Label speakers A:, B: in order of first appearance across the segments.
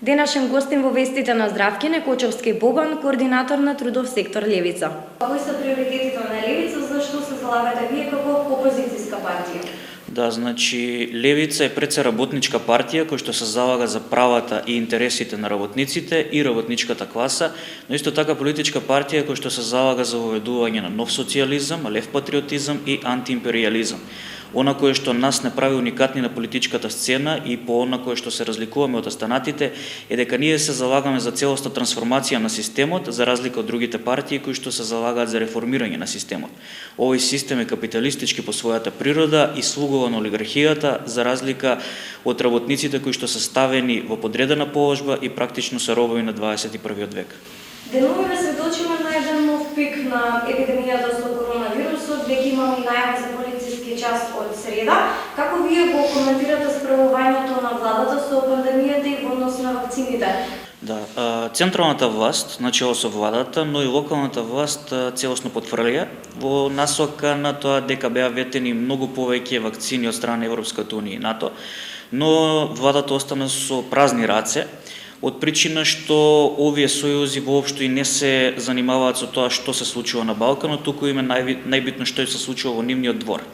A: Денешен гостин во вестите на Здравкине Кочовски Бобан, координатор на трудов сектор Левица. Кои се приоритетите на Левица, зашто се залагате вие како опозицијска партија?
B: Да, значи Левица е пред се работничка партија која што се залага за правата и интересите на работниците и работничката класа, но исто така политичка партија која што се залага за воведување на нов социјализам, лев патриотизам и антиимперијализам. Она кое што нас не прави уникатни на политичката сцена и по она кое што се разликуваме од останатите е дека ние се залагаме за целосна трансформација на системот, за разлика од другите партии кои што се залагаат за реформирање на системот. Овој систем е капиталистички по својата природа и слугува на олигархијата, за разлика од работниците кои што се ставени во подредена положба и практично се робови на 21. век.
A: Деновиве сведочиме на еден нов пик на епидемијата со коронавирусот, веќе имаме и најава за полициски час од среда. Како вие го коментирате справувањето на владата со пандемијата и во однос на вакцините?
B: Да, централната власт, начело со владата, но и локалната власт целосно потврдија во насока на тоа дека беа ветени многу повеќе вакцини од страна на Европската унија и НАТО, но владата остана со празни раце, од причина што овие сојузи воопшто и не се занимаваат со тоа што се случува на Балканот, туку им е најбитно што се случува во нивниот двор.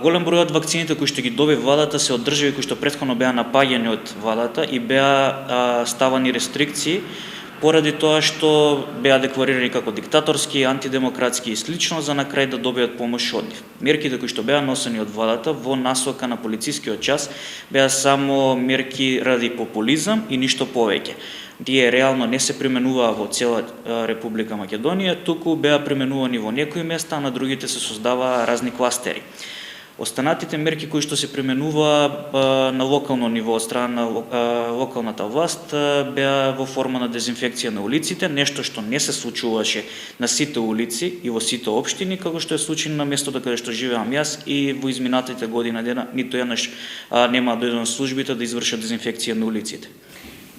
B: Голем број од вакцините кои што ги доби владата се од држави кои што претходно беа напаѓани од владата и беа ставани рестрикции поради тоа што беа декларирани како диктаторски, антидемократски и слично за на крај да добијат помош од нив. Мерките кои што беа носени од владата во насока на полицискиот час беа само мерки ради популизам и ништо повеќе. Тие реално не се применуваа во цела Република Македонија, туку беа применувани во некои места, а на другите се создаваа разни кластери. Останатите мерки кои што се применуваа на локално ниво од страна на локалната власт беа во форма на дезинфекција на улиците, нешто што не се случуваше на сите улици и во сите општини, како што е случај на местото каде што живеам јас и во изминатите година дена ниту еднаш нема дојдено службите да извршат дезинфекција на улиците.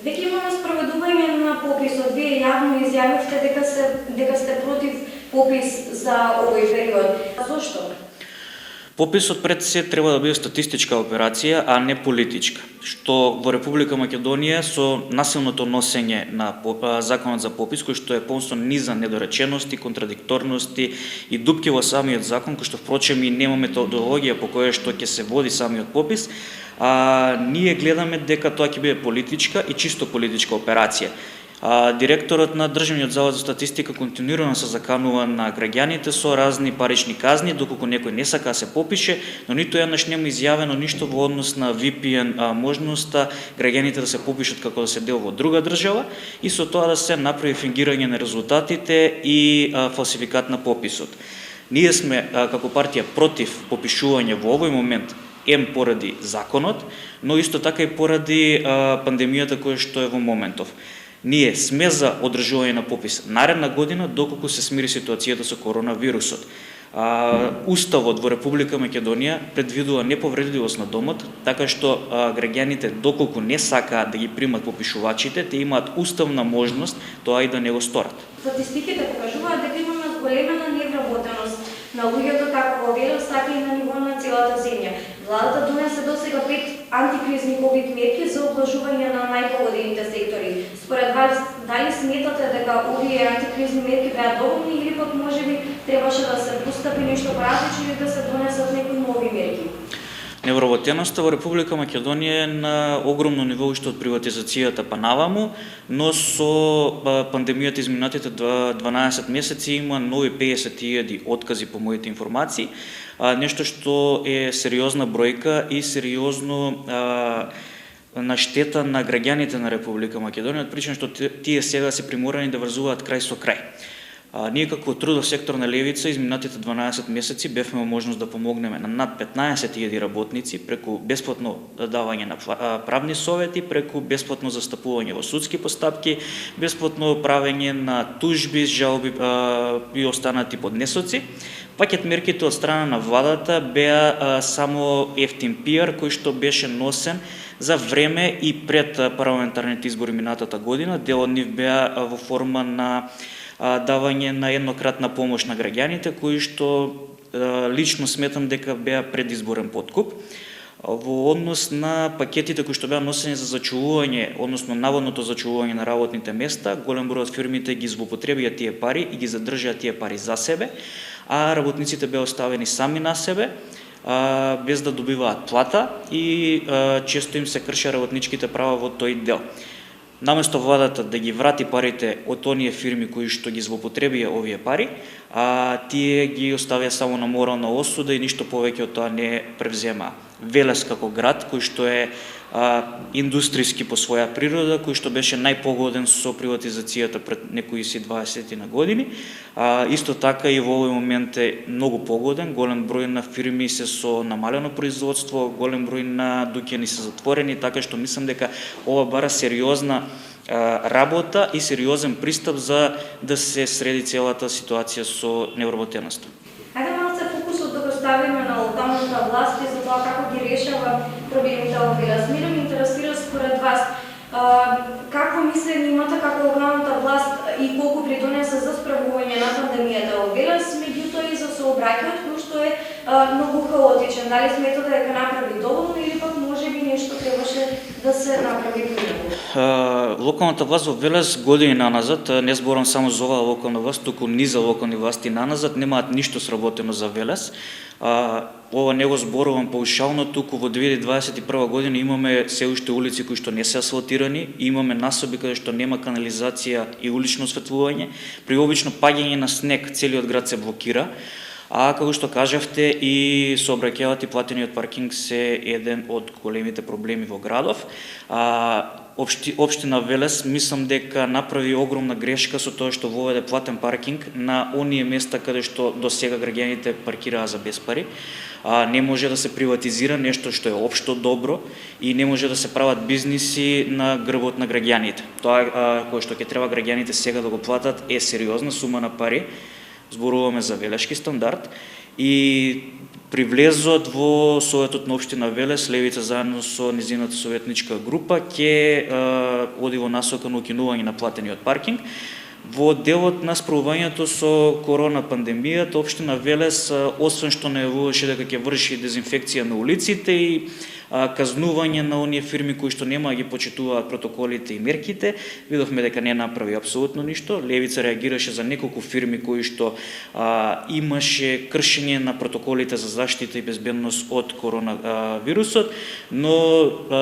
A: Веќе имаме спроведување на пописот. Вие јавно изјавивте дека сте против попис за овој период. Зошто?
B: Пописот пред се треба да биде статистичка операција, а не политичка, што во Република Македонија со насилното носење на законот за попис, кој што е полнствен низа недоречености, контрадикторности и дупки во самиот закон, кој што впрочем и нема методологија по која што ќе се води самиот попис, ние гледаме дека тоа ќе биде политичка и чисто политичка операција. Директорот на Државниот завод за статистика континуирано се заканува на граѓаните со разни парични казни, доколку некој не сака да се попише, но ниту еднаш нема изјавено ништо во однос на VPN можноста граѓаните да се попишат како да се дел во друга држава и со тоа да се направи фингирање на резултатите и фалсификат на пописот. Ние сме како партија против попишување во овој момент поради законот, но исто така и поради пандемијата која што е во моментов. Ние сме за одржување на попис наредна година, доколку се смири ситуацијата со коронавирусот. Уставот во Република Македонија предвидува неповредливост на домот, така што граѓаните, доколку не сакаат да ги примат попишувачите, те имаат уставна можност тоа и да не го сторат.
A: Статистиките покажуваат дека имаме зголемена невработеност на луѓето како во Велес, така и на ниво на целата земја. Владата донесе досега 5 антикризни ковид мерки за облажување на најпогодените сектори. Според вас, дали сметате дека овие антикризни мерки беа доволни или пак можеби требаше да се постапи нешто поразлично или да се донесат некои нови мерки?
B: Невработеноста во Република Македонија е на огромно ниво уште од приватизацијата па наваму, но со пандемијата изминатите 12 месеци има нови 50.000 откази по моите информации, нешто што е сериозна бројка и сериозно на штета на граѓаните на Република Македонија, од причина што тие сега се приморани да врзуваат крај со крај. Ние како трудов сектор на Левица изминатите 12 месеци бевме во можност да помогнеме на над 15.000 работници преку бесплатно давање на правни совети, преку бесплатно застапување во судски постапки, бесплатно правење на тужби, жалби и останати поднесоци. Пакет мерките од страна на владата беа само ефтин пиар кој што беше носен за време и пред парламентарните избори минатата година. Дел од нив беа во форма на давање на еднократна помош на граѓаните, кои што лично сметам дека беа предизборен подкуп. Во однос на пакетите кои што беа носени за зачувување, односно наводното зачувување на работните места, голем број од фирмите ги злоупотребија тие пари и ги задржаа тие пари за себе, а работниците беа оставени сами на себе, без да добиваат плата и често им се кршеа работничките права во тој дел. Наместо владата да ги врати парите од оние фирми кои што ги злоупотребија овие пари, тие ги оставија само на морална осуда и ништо повеќе од тоа не превзема. Велес како град кој што е индустријски по своја природа, кој што беше најпогоден со приватизацијата пред некои си 20 на години, исто така и во овој момент е многу погоден, голем број на фирми се со намалено производство, голем број на дуќани се затворени, така што мислам дека ова бара сериозна работа и сериозен пристап за да се среди целата ситуација со невработеноста.
A: Ајде малце фокусот да го ставиме на локалната власт и за тоа како ги решава проблемите во Велес. Мене ме интересира според вас какво мислење имате како локалната власт и колку придонесе за справување на пандемијата во Велес, меѓутоа и за сообраќајот кој што е многу хаотичен. Дали сметате дека направи доволно или пак можеби нешто требаше да се направи подобро?
B: Локалната власт во Велес години наназад, не зборам само за оваа локална власт, туку низа локални власти наназад, немаат ништо сработено за Велес. Ова не го зборувам паушално, туку во 2021 година имаме се уште улици кои што не се асфалтирани, имаме насоби каде што нема канализација и улично осветлување. При обично паѓање на снег целиот град се блокира. А како што кажавте, и сообраќајот и платениот паркинг се еден од големите проблеми во градов. Општина Велес мислам дека направи огромна грешка со тоа што воведе платен паркинг на оние места каде што до сега граѓаните паркираа за без пари. Не може да се приватизира нешто што е општо добро и не може да се прават бизниси на грбот на граѓаните. Тоа кој што ќе треба граѓаните сега да го платат е сериозна сума на пари. Зборуваме за велешки стандард и при влезот во Советот на општина Велес, Левица заедно со низината советничка група ќе оди во насока на укинување на платениот паркинг. Во делот на справувањето со корона пандемијата, општина Велес, освен што најавуваше дека ќе врши дезинфекција на улиците и казнување на оние фирми кои што нема ги почитуваат протоколите и мерките, видовме дека не направи апсолутно ништо. Левица реагираше за неколку фирми кои што имаше кршење на протоколите за заштита и безбедност од коронавирусот, но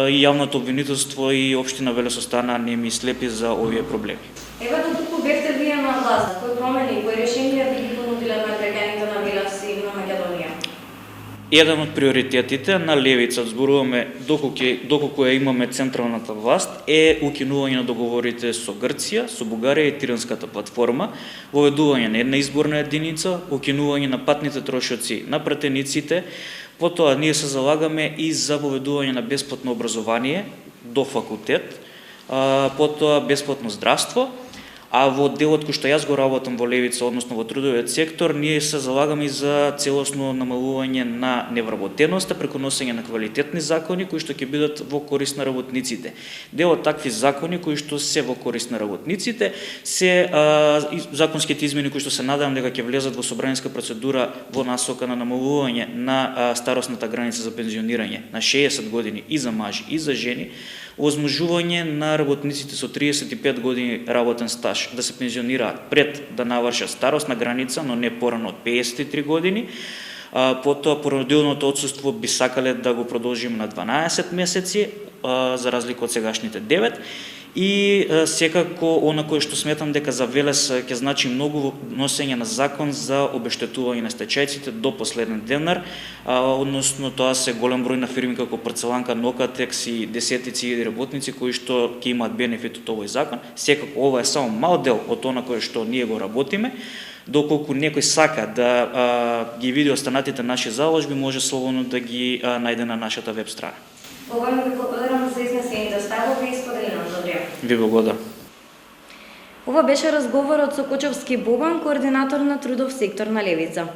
B: и јавното обвинителство и општина Велес останаа неми и слепи за овие проблеми.
A: Ева доколку бевте вие на власт, кои промени, кои решенија би ги понудиле на граѓаните на Велес и на Македонија?
B: Еден од приоритетите на Левица, зборуваме доколку ја имаме централната власт, е укинување на договорите со Грција, со Бугарија и Тиранската платформа, воведување на една изборна единица, укинување на патните трошоци на пратениците, потоа ние се залагаме и за воведување на бесплатно образование до факултет, потоа бесплатно здравство, а во делот кој што јас го работам во Левица, односно во трудовиот сектор, ние се залагаме и за целосно намалување на невработеноста преку носење на квалитетни закони кои што ќе бидат во корист на работниците. Дел од такви закони кои што се во корист на работниците се законските измени кои што се надевам дека ќе влезат во собраниска процедура во насока на намалување на старосната граница за пензионирање на 60 години и за мажи и за жени, овозможување на работниците со 35 години работен стаж да се пензионираат пред да навршат старосна граница, но не порано од 53 години. Потоа породилното отсуство би сакале да го продолжиме на 12 месеци, за разлика од сегашните 9. И секако она кое што сметам дека за Велес ќе значи многу носење на закон за обештетување на стечајците до последен денар, односно тоа се голем број на фирми како Парцеланка, Нокатекс и десетици работници кои што ќе имаат бенефит од овој закон. Секако ова е само мал дел од она кое што ние го работиме. Доколку некој сака да ги види останатите наши заложби, може слободно да ги најде на нашата веб страна.
A: Богојно ви благодарам за изнесените ставови и споделеното време.
B: Ви благодарам.
A: Ова беше разговорот со Кочовски Бобан, координатор на трудов сектор на Левица.